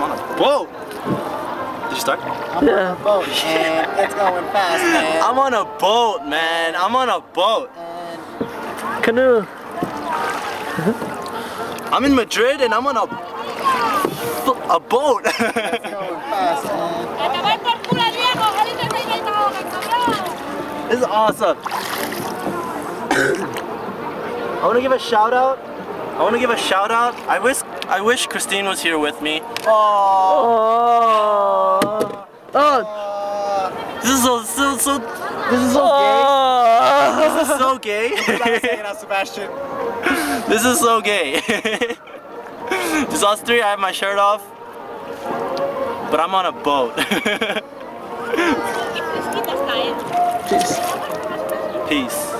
on a boat. Did you start? I'm on a boat and it's going fast, man. I'm on a boat, man. I'm on a boat. Canoe. I'm in Madrid and I'm on a boat. It's going fast, man. This is awesome. I want to give a shout out. I wish Christine was here with me. Oh. Oh. This is so gay. This is so gay. Sebastian. This is so gay. Just us three. I have my shirt off, but I'm on a boat. Peace.